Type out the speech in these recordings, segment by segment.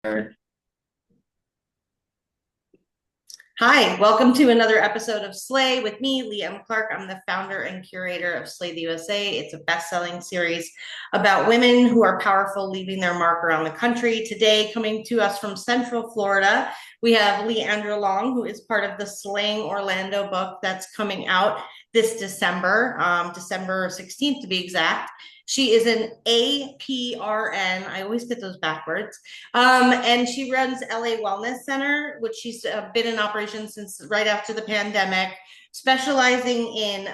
Hi, welcome to another episode of Slay with me, Leigh M. I'm the founder and curator of Slay the USA. It's a best-selling series about women who are powerful, leaving their mark around the country. Today, coming to us from Central Florida, we have Leandrea Long, who is part of the Slaying Orlando book that's coming out this December, December 16th to be exact. She is an APRN. I always get those backwards. And she runs LA Wellness Center, which she's been in operation since right after the pandemic, specializing in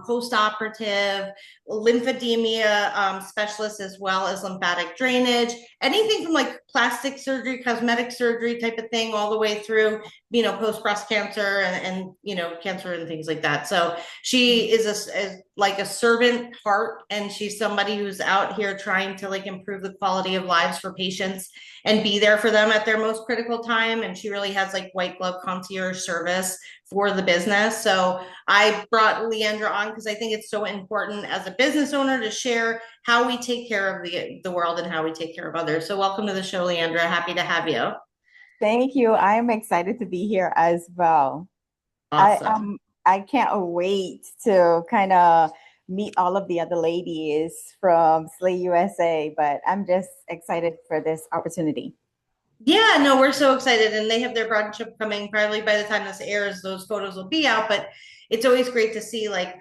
post-operative lymphedema specialists as well as lymphatic drainage, anything from like plastic surgery, cosmetic surgery type of thing, all the way through, post breast cancer and cancer and things like that. So she is like a servant heart, and she's somebody who's out here trying to like improve the quality of lives for patients and be there for them at their most critical time. And she really has like white glove concierge service for the business. So I brought Leandrea on because I think it's so important as a business owner to share how we take care of the world and how we take care of others. So welcome to the show, Leandrea. Happy to have you. Thank you. I am excited to be here as well. I Awesome. um I can't wait to kind of meet all of the other ladies from Slay USA, but I'm just excited for this opportunity. Yeah, no, we're so excited. And they have their brunch upcoming. Probably by the time this airs, those photos will be out. But it's always great to see like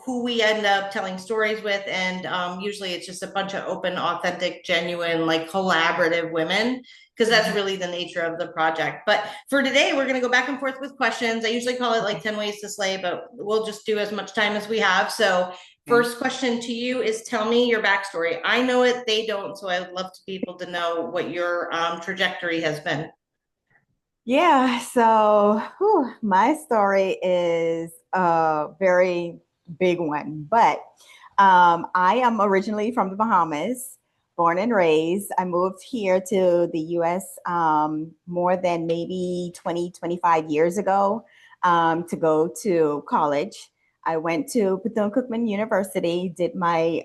who we end up telling stories with. And usually it's just a bunch of open, authentic, genuine, like collaborative women, because that's Mhm. really the nature of the project. But for today, we're going to go back and forth with questions. I usually call it like 10 ways to slay, but we'll just do as much time as we have. So Okay. first question to you is tell me your backstory. I know it, they don't, so I would love to be able to know what your trajectory has been. Yeah, so my story is a very big one, but I am originally from the Bahamas, born and raised. I moved here to the US more than maybe 20, 25 years ago to go to college. I went to Bethune-Cookman University, did my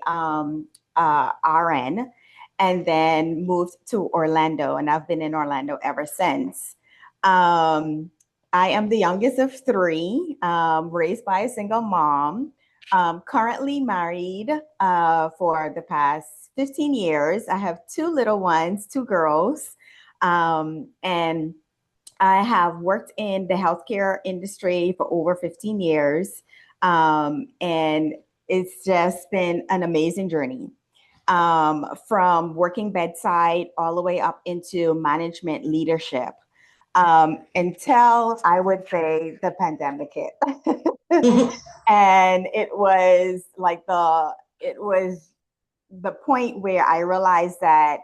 RN, and then moved to Orlando, and I've been in Orlando ever since. Um, I am the youngest of three, raised by a single mom. Currently married for the past 15 years. I have two little ones, two girls. And I have worked in the healthcare industry for over 15 years. And it's just been an amazing journey. From working bedside all the way up into management leadership until I would say the pandemic hit. And it was the point where I realized that,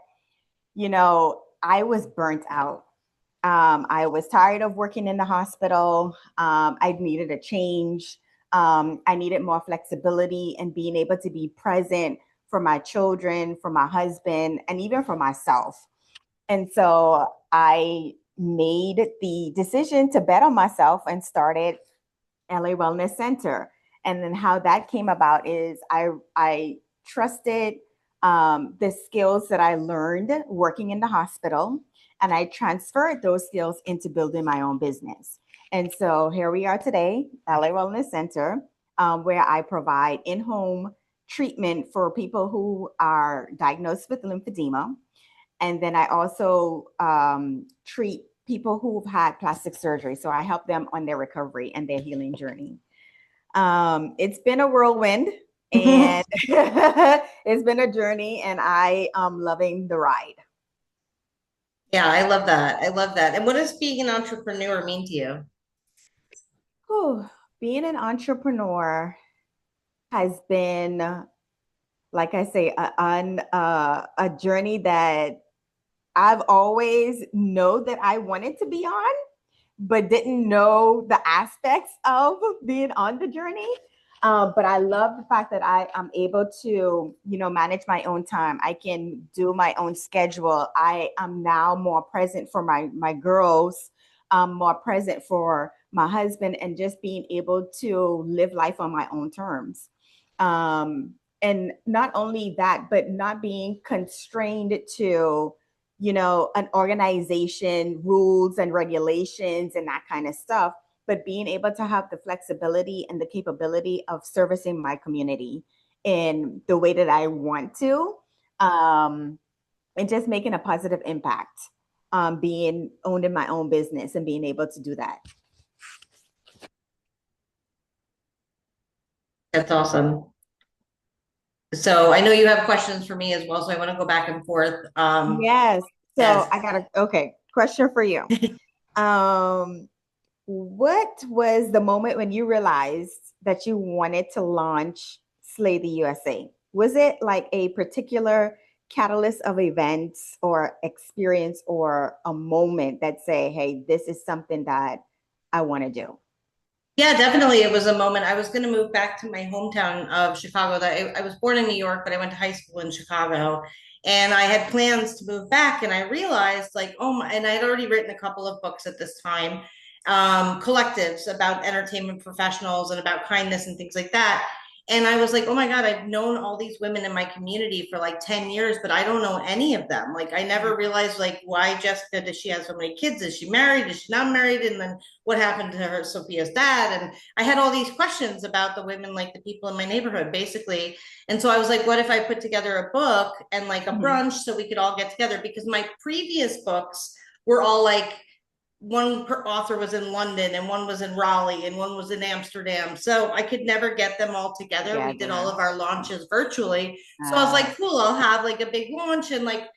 I was burnt out. I was tired of working in the hospital. I needed a change. I needed more flexibility and being able to be present for my children, for my husband, and even for myself. And so I made the decision to bet on myself and started LA Wellness Center. And then how that came about is I trusted the skills that I learned working in the hospital, and I transferred those skills into building my own business. And so here we are today, LA Wellness Center, where I provide in-home treatment for people who are diagnosed with lymphedema. And then I also treat people who've had plastic surgery. So I help them on their recovery and their healing journey. It's been a whirlwind and it's been a journey, and I am loving the ride. Yeah, I love that. I love that. And what does being an entrepreneur mean to you? Whew. Being an entrepreneur has been, like I say, a journey that I've always know that I wanted to be on, but didn't know the aspects of being on the journey. But I love the fact that I am able to, manage my own time. I can do my own schedule. I am now more present for my girls, more present for my husband, and just being able to live life on my own terms. And not only that, but not being constrained to, an organization, rules and regulations and that kind of stuff, but being able to have the flexibility and the capability of servicing my community in the way that I want to, and just making a positive impact, being owned in my own business and being able to do that. That's awesome. So I know you have questions for me as well, so I want to go back and forth. Yes. So Yes. I got a question for you. What was the moment when you realized that you wanted to launch Slay the USA? Was it like a particular catalyst of events or experience or a moment that say, hey, this is something that I want to do? Yeah, definitely. It was a moment. I was going to move back to my hometown of Chicago. That I was born in New York, but I went to high school in Chicago, and I had plans to move back. And I realized, like, oh my! And I had already written a couple of books at this time, collectives about entertainment professionals and about kindness and things like that. And I was like, oh my God, I've known all these women in my community for like 10 years, but I don't know any of them. Like, I never realized, like, why Jessica, does she have so many kids? Is she married? Is she not married? And then what happened to her, Sophia's dad? And I had all these questions about the women, like the people in my neighborhood, basically. And so I was like, what if I put together a book and like a brunch so we could all get together? Because my previous books were all like, one author was in London and one was in Raleigh and one was in Amsterdam. So I could never get them all together. We did all of our launches virtually. So I was like, cool, I'll have like a big launch and like,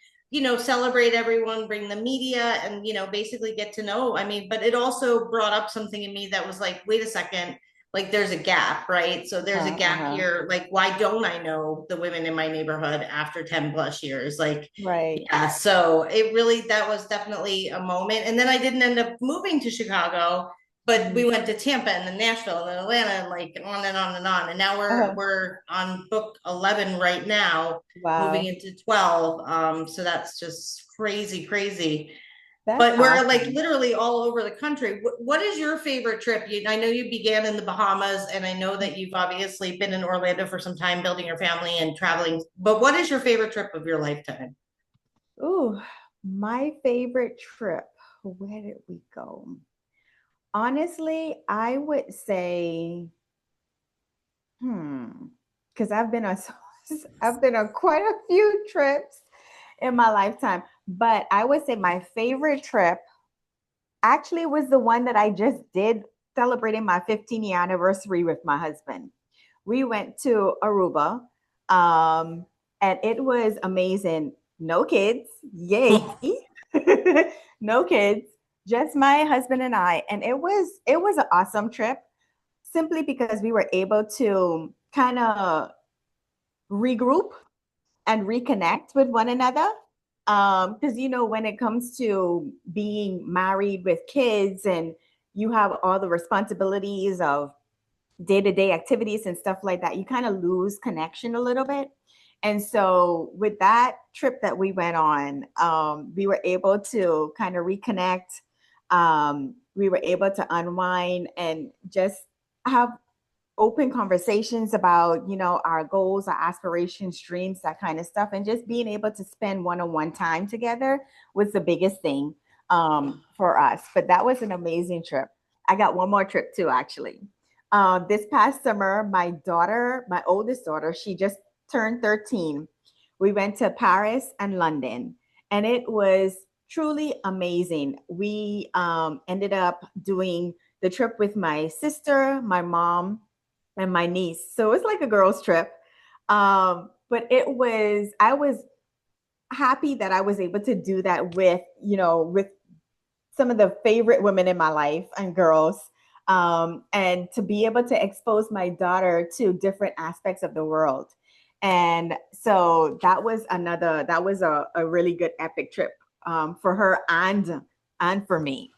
celebrate everyone, bring the media and, basically get to know. I mean, but it also brought up something in me that was like, wait a second, like there's a gap, right? So there's a gap here. Like, why don't I know the women in my neighborhood after 10 plus years? Like, Right. yeah. So that was definitely a moment. And then I didn't end up moving to Chicago, but we went to Tampa and then Nashville and then Atlanta and like on and on and on. And now we're on book 11 right now, moving into 12. So that's just crazy, crazy. But we're like literally all over the country. What is your favorite trip? I know you began in the Bahamas, and I know that you've obviously been in Orlando for some time building your family and traveling. But what is your favorite trip of your lifetime? Ooh, my favorite trip. Where did we go? Honestly, I would say, because I've been on I've been on quite a few trips in my lifetime. But I would say my favorite trip actually was the one that I just did celebrating my 15-year anniversary with my husband. We went to Aruba, and it was amazing. No kids, yay! No kids, just my husband and I, and it was an awesome trip. Simply because we were able to kind of regroup and reconnect with one another. Because when it comes to being married with kids and you have all the responsibilities of day-to-day activities and stuff like that, you kind of lose connection a little bit. And so with that trip that we went on, we were able to kind of reconnect. We were able to unwind and just have open conversations about our goals, our aspirations, dreams, that kind of stuff, and just being able to spend one-on-one time together was the biggest thing for us. But that was an amazing trip. I got one more trip too, actually. This past summer, my oldest daughter, she just turned 13. We went to Paris and London, and it was truly amazing. We ended up doing the trip with my sister, my mom, and my niece. So it's like a girls' trip. But I was happy that I was able to do that with some of the favorite women in my life and girls. And to be able to expose my daughter to different aspects of the world. And so that was a really good epic trip for her and for me.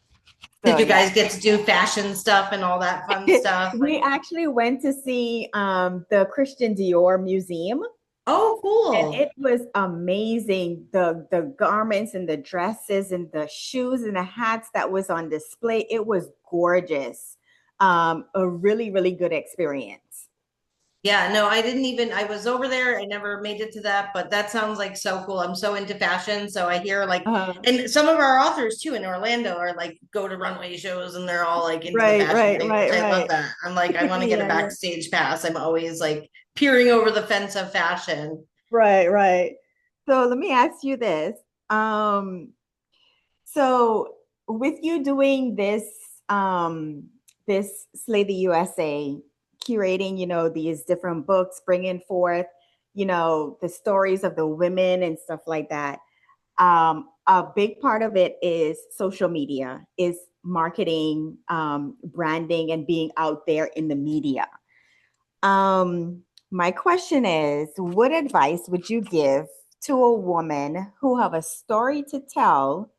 So, did you guys get to do fashion stuff and all that fun stuff? We actually went to see the Christian Dior Museum. Oh, cool. And it was amazing. The garments and the dresses and the shoes and the hats that was on display. It was gorgeous. A really, really good experience. Yeah, no, I was over there. I never made it to that, but that sounds like so cool. I'm so into fashion. So I hear like, Uh, and some of our authors too in Orlando are like go to runway shows and they're all like into the right, fashion right, thing, right, which I love right. that. I'm like, I want to get a Yeah, yeah. backstage pass. I'm always like peering over the fence of fashion. Right, right. So let me ask you this. Um, so with you doing this Slay the USA, curating, these different books, bringing forth, the stories of the women and stuff like that. A big part of it is social media, is marketing, branding, and being out there in the media. My question is, what advice would you give to a woman who have a story to tell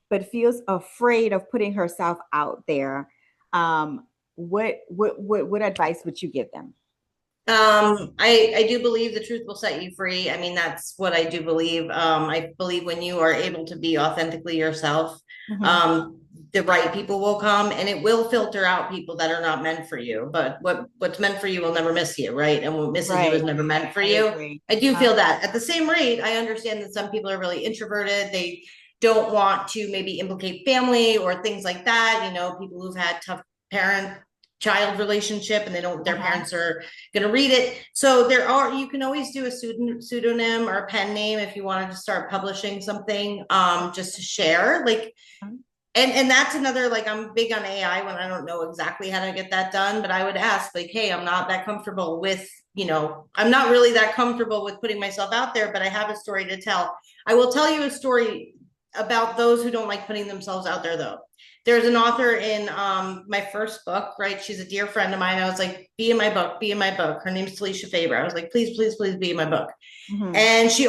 but feels afraid of putting herself out there? What advice would you give them? I do believe the truth will set you free. I mean, that's what I do believe. I believe when you are able to be authentically yourself, Mhm. um, the right people will come and it will filter out people that are not meant for you. But what's meant for you will never miss you, right? And what misses you is Right. never meant for I you. agree. I do feel that. At the same rate, I understand that some people are really introverted. They don't want to maybe implicate family or things like that. You know, people who've had tough parent child relationship and they don't their Uh-huh. parents are going to read it. So you can always do a pseudonym or a pen name if you wanted to start publishing something, just to share. Like, and that's another, like, I'm big on AI when I don't know exactly how to get that done, but I would ask, like, hey, I'm not that comfortable with, I'm not really that comfortable with putting myself out there, but I have a story to tell. I will tell you a story about those who don't like putting themselves out there, though. There's an author in my first book, right? She's a dear friend of mine. I was like, be in my book, be in my book. Her name's Talisha Faber. I was like, please, please, please be in my book. Mhm. And she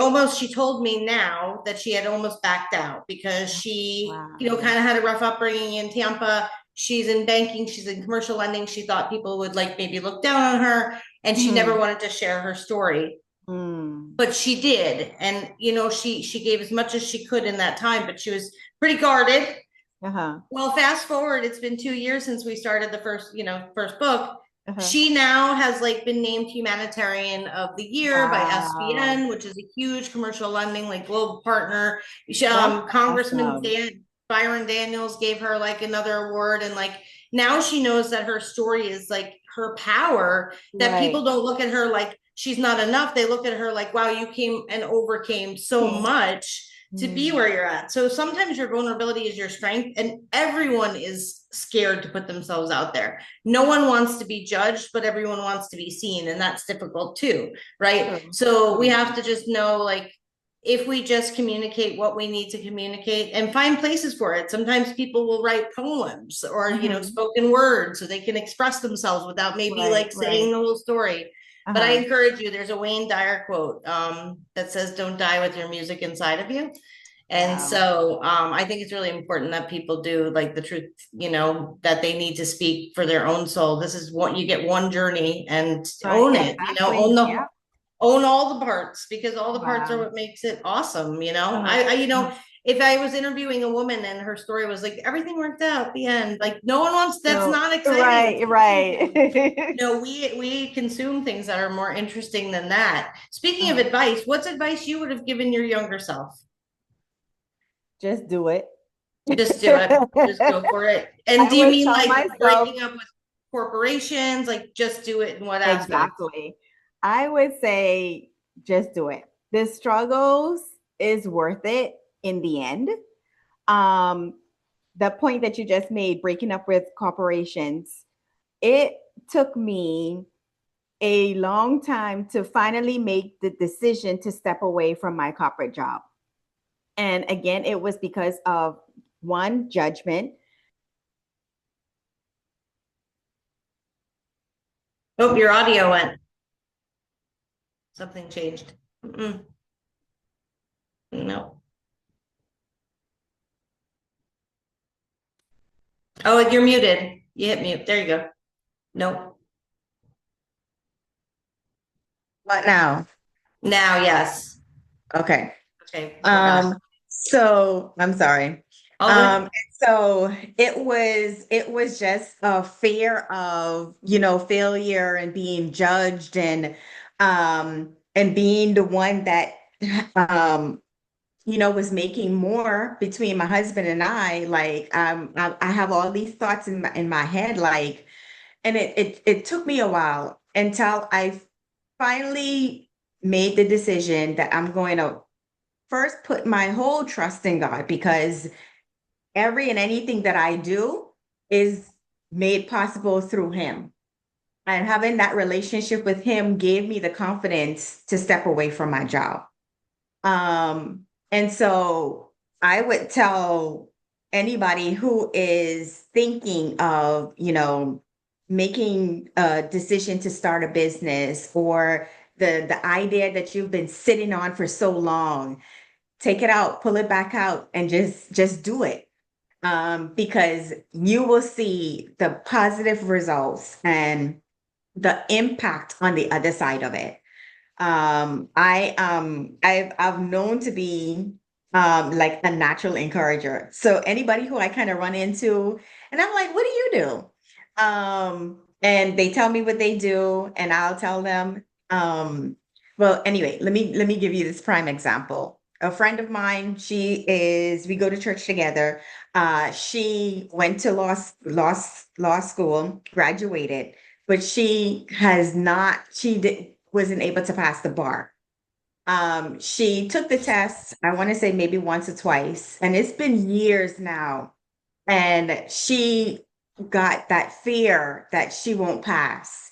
told me now that she had almost backed out because she, Wow. kind of had a rough upbringing in Tampa. She's in banking, she's in commercial lending. She thought people would like maybe look down on her and she never Mhm. wanted to share her story. Mm. But she did. And she gave as much as she could in that time, but she was pretty guarded. Uh-huh. Well, fast forward, it's been 2 years since we started the first book. Uh-huh. She now has like been named Humanitarian of the Year by Wow. SBN, which is a huge commercial lending, like global partner. That's Congressman awesome. Byron Daniels gave her like another award. And like now she knows that her story is like her power, that Right. people don't look at her like she's not enough. They look at her like, wow, you came and overcame so Okay. much to be Mm. where you're at. So sometimes your vulnerability is your strength, and everyone is scared to put themselves out there. No one wants to be judged, but everyone wants to be seen, and that's difficult too, right? True. So we True. have to just know, like, if we just communicate what we need to communicate and find places for it. Sometimes people will write poems or, Mhm. spoken words so they can express themselves without maybe Right, like saying right. the whole story. But I Uh-huh. encourage you, there's a Wayne Dyer quote, that says, don't die with your music inside of you. And Wow. so I think it's really important that people do like the truth, that they need to speak for their own soul. This is what you get, one journey, and Right. own it, Exactly. Yeah. own all the parts, because all the parts are Wow. what makes it awesome. You know, Uh-huh. Uh-huh. if I was interviewing a woman and her story was like everything worked out at the end, like no one wants, that's So, not exciting. It's right, confusing. right. We consume things that are more interesting than that. Speaking of Uh-huh. advice, what's advice you would have given your younger self? Just do it. Just do it. Just go for it. And I do you would mean tell like myself breaking up with corporations? Like just do it in what aspect? exactly. I would say just do it. The struggles is worth it in the end. Um, the point that you just made, breaking up with corporations, it took me a long time to finally make the decision to step away from my corporate job. And again, it was because of one, judgment. Oh, your audio went. Something changed. Mm-mm. No. Oh, you're muted. You hit mute. There you go. Nope. What now? Now, yes. Okay. Okay, we're back. So I'm sorry. All good. And so it was just a fear of, failure and being judged and being the one that um was making more between my husband and I. Like, I have all these thoughts in my head, like, and it took me a while until I finally made the decision that I'm going to first put my whole trust in God, because every and anything that I do is made possible through Him. And having that relationship with Him gave me the confidence to step away from my job. And so I would tell anybody who is thinking of, making a decision to start a business, or the idea that you've been sitting on for so long, take it out, pull it back out, and just do it. Because you will see the positive results and the impact on the other side of it. I've known to be like a natural encourager. So anybody who I kind of run into, and I'm like, what do you do? And they tell me what they do, and I'll tell them. Well, anyway, let me give you this prime example. A friend of mine, we go to church together. She went to law school, graduated, but wasn't able to pass the bar. She took the test, I want to say maybe once or twice, and it's been years now. And she got that fear that she won't pass.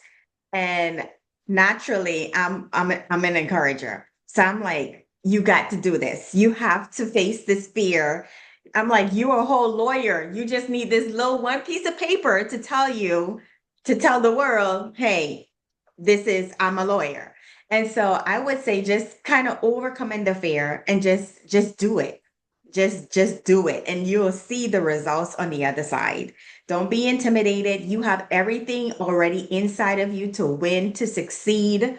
And naturally, I'm an encourager. So I'm like, you got to do this. You have to face this fear. I'm like, you're a whole lawyer. You just need this little one piece of paper to tell the world, hey, I'm a lawyer. And so I would say just kind of overcoming the fear and just do it. Just do it, and you'll see the results on the other side. Don't be intimidated. You have everything already inside of you to win, to succeed,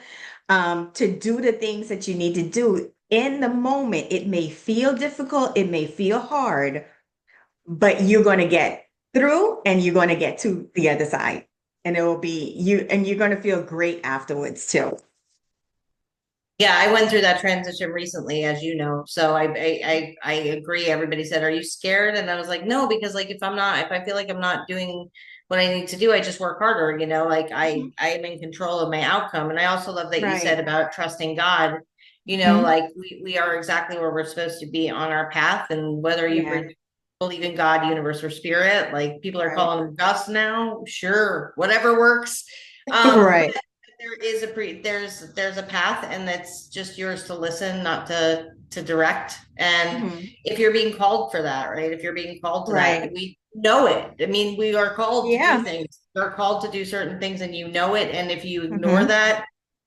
to do the things that you need to do. In the moment, it may feel difficult, it may feel hard, but you're going to get through, and you're going to get to the other side. And it will be you, and you're going to feel great afterwards too. Yeah, I went through that transition recently, as you know. So I agree. Everybody said, "Are you scared?" And I was like, "No," because like if I feel like I'm not doing what I need to do, I just work harder. Like Mhm. I am in control of my outcome. And I also love that you said Right. about trusting God. Mhm. Like we are exactly where we're supposed to be on our path, and whether you Yeah. believe in God, universe, or spirit, like people are Right. calling them Gus now, sure, whatever works. But Right. there is there's a path, and that's just yours to listen, not to direct. And Mhm. if you're being called for that, right, if you're being called to that, Right. we know it. I mean, we are called to do Yeah. things, we're called to do certain things, and you know it. And if you ignore Mhm. that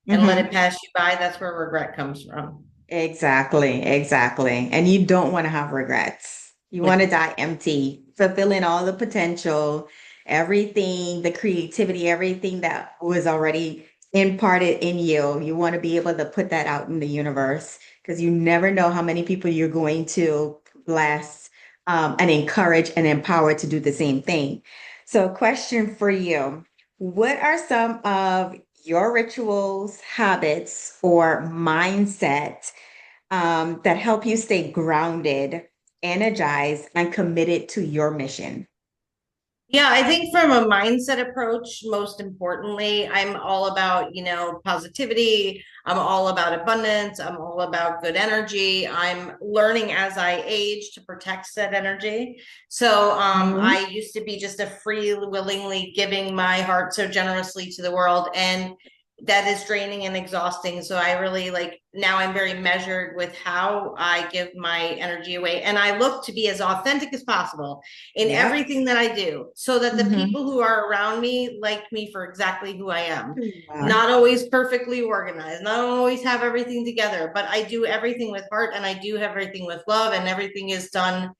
and let it Mhm. pass you by, that's where regret comes from. Exactly, exactly. And you don't want to have regrets. You want to die empty, fulfilling all the potential, everything, the creativity, everything that was already imparted in you. You want to be able to put that out in the universe, because you never know how many people you're going to bless, and encourage and empower to do the same thing. So, question for you. What are some of your rituals, habits, or mindset that help you stay grounded, energized, and committed to your mission? Yeah, I think from a mindset approach, most importantly, I'm all about, positivity. I'm all about abundance. I'm all about good energy. I'm learning as I age to protect said energy. So Mhm. I used to be just a free, willingly giving my heart so generously to the world. And that is draining and exhausting. So I really like now I'm very measured with how I give my energy away. And I look to be as authentic as possible in Yep. everything that I do, so that the Mhm. people who are around me like me for exactly who I am. Who you are. Not always perfectly organized, not always have everything together, but I do everything with heart, and I do everything with love, and everything is done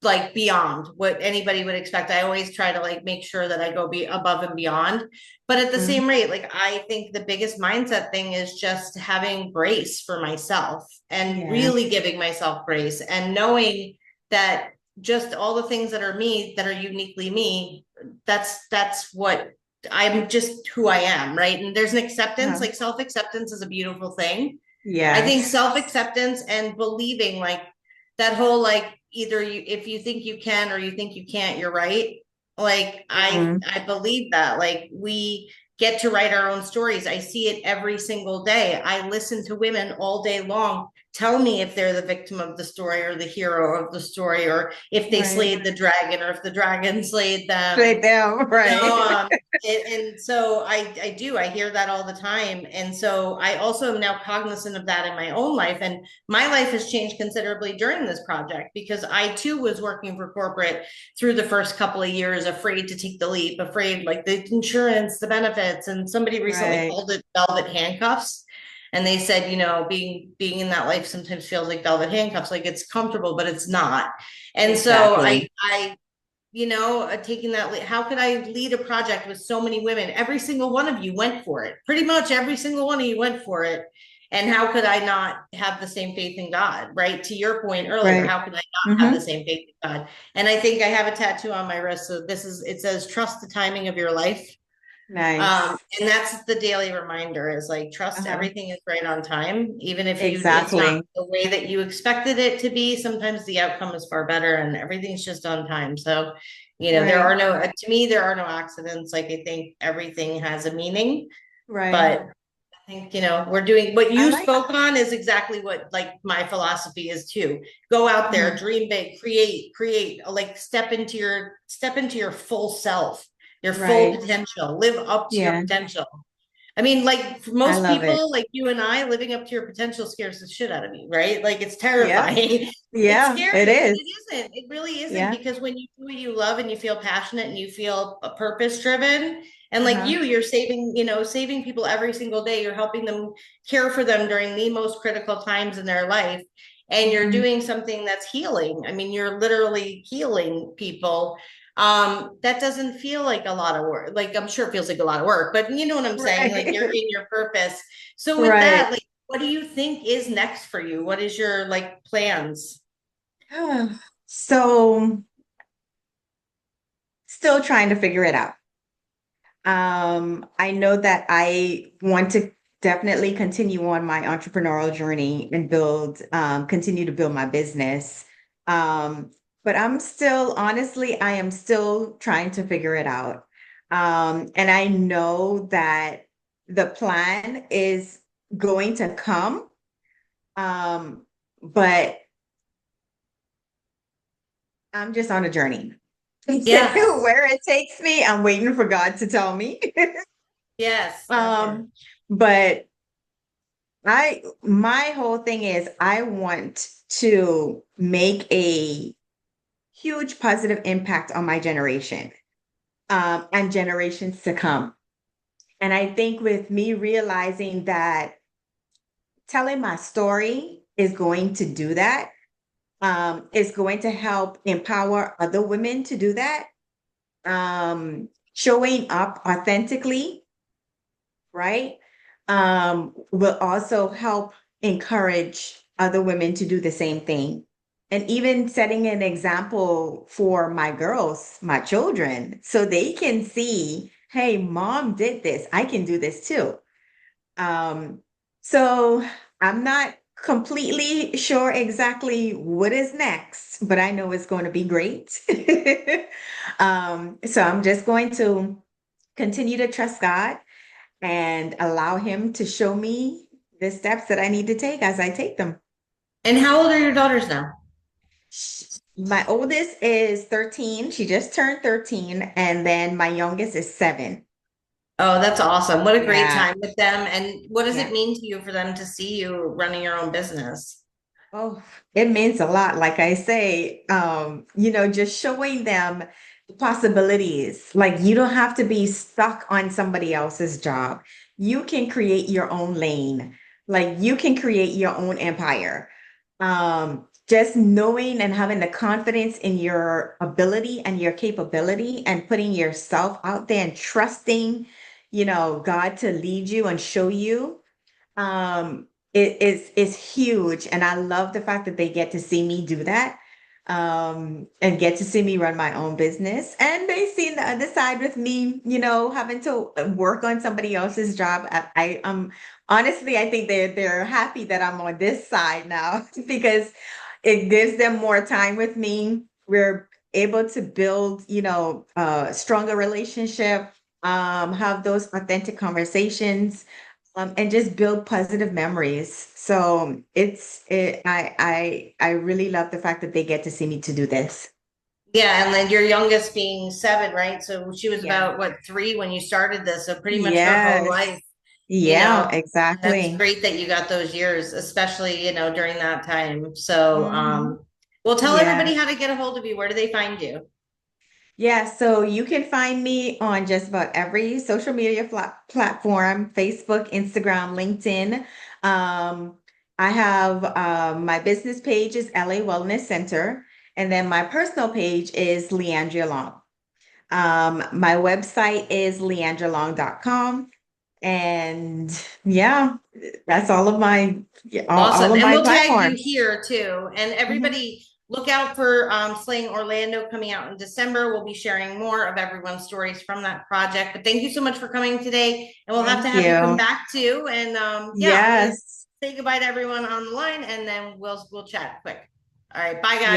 like beyond what anybody would expect. I always try to like make sure that I go be above and beyond. But at the Mhm. same rate, like I think the biggest mindset thing is just having grace for myself and Yeah. really giving myself grace and knowing that just all the things that are me, that are uniquely me. That's what I'm, just who I am, right? And there's an acceptance, Uh-huh. like self-acceptance is a beautiful thing. I think Yes. self-acceptance and believing, like that whole, like, either you, if you think you can or you think you can't, you're right. Like Mhm. I believe that, like, we get to write our own stories. I see it every single day. I listen to women all day long tell me if they're the victim of the story or the hero of the story, or if they Right. slayed the dragon or if the dragon slayed them. Straight down. You know, Right. and so I do, I hear that all the time. And so I also am now cognizant of that in my own life. And my life has changed considerably during this project, because I too was working for corporate through the first couple of years, afraid to take the leap, afraid, like, the insurance, the benefits. And somebody recently Right. called it velvet handcuffs. And they said, being in that life sometimes feels like velvet handcuffs, like it's comfortable, but it's not. And so Exactly. taking that, how could I lead a project with so many women? Every single one of you went for it. Pretty much every single one of you went for it. And how could I not have the same faith in God, right? To your point earlier, Right. how could I not have the Mm-hmm. same faith in God? And I think I have a tattoo on my wrist. So it says, trust the timing of your life. Nice. And that's the daily reminder, is like, trust Uh-huh. everything is right on time, even if it's not Exactly. the way that you expected it to be. Sometimes the outcome is far better and everything's just on time. So, Right. to me, there are no accidents. Like, I think everything has a meaning, Right. but I think, we're doing what I you like. spoke on is exactly what, like, my philosophy is too. Go out there, Mhm. dream big, create, like, step into your full self, your full Right. potential, live up to your Yeah. potential. I mean, like, for I most love it. people, like you and I, living up to your potential scares the shit out of me, right? Like, it's Yep. terrifying. It's Yeah, scary, it but is. it isn't. It really isn't, Yeah. because when you do what you love and you feel passionate and you feel purpose driven, and like Uh-huh. you're saving people every single day. You're helping them, care for them during the most critical times in their life. And you're Mhm. doing something that's healing. I mean, you're literally healing people. That doesn't feel like a lot of work. Like, I'm sure it feels like a lot of work, but you know what I'm saying? Like, Right. you're in your purpose. So with Right. that, like, what do you think is next for you? What is your, like, plans? So still trying to figure it out. I know that I want to definitely continue on my entrepreneurial journey and continue to build my business. Um, but honestly, I am still trying to figure it out. And I know that the plan is going to come. But I'm just on a journey. Yes. Where it takes me, I'm waiting for God to tell me. Yes, that part. Um, but my whole thing is I want to make a huge positive impact on my generation, and generations to come. And I think with me realizing that telling my story is going to do that, is going to help empower other women to do that. Showing up authentically, right? Will also help encourage other women to do the same thing. And even setting an example for my girls, my children, so they can see, hey, mom did this. I can do this too. Um, so I'm not completely sure exactly what is next, but I know it's going to be great. So I'm just going to continue to trust God and allow Him to show me the steps that I need to take as I take them. And how old are your daughters now? My oldest is 13. She just turned 13. And then my youngest is 7. Oh, that's awesome. What a great Yeah. time with them. And what does it Yeah. mean to you for them to see you running your own business? Oh, it means a lot. Like I say, just showing them the possibilities. Like you don't have to be stuck on somebody else's job. You can create your own lane. Like you can create your own empire. Just knowing and having the confidence in your ability and your capability and putting yourself out there and trusting, God to lead you and show you. It is huge, and I love the fact that they get to see me do that. and get to see me run my own business. And they see the other side with me, having to work on somebody else's job. Honestly, I think they're happy that I'm on this side now because it gives them more time with me. We're able to build, a stronger relationship, have those authentic conversations, and just build positive memories. So I really love the fact that they get to see me to do this. Yeah, and then your youngest being 7, right? So she was Yeah. about what, 3 when you started this, so pretty much her whole Yes. life, you Yeah, know. That's exactly. great that you got those years, especially, during that time. So, Mhm. well, tell Yeah. everybody how to get a hold of you. Where do they find you? Yeah, so you can find me on just about every social media platform, Facebook, Instagram, LinkedIn. Um, I have my business page is LA Wellness Center, and then my personal page is Leandrea Long. My website is leandralong.com. And yeah, that's all Awesome. of And my we'll tag you platforms. here too. And Mhm. everybody look out for Slaying Orlando coming out in December. We'll be sharing more of everyone's stories from that project. But thank you so much for coming today. And we'll have to Thank have you come you. back too. And yeah, I'm gonna Yes. say goodbye to everyone on the line and then we'll chat quick. All right, bye guys. Yes.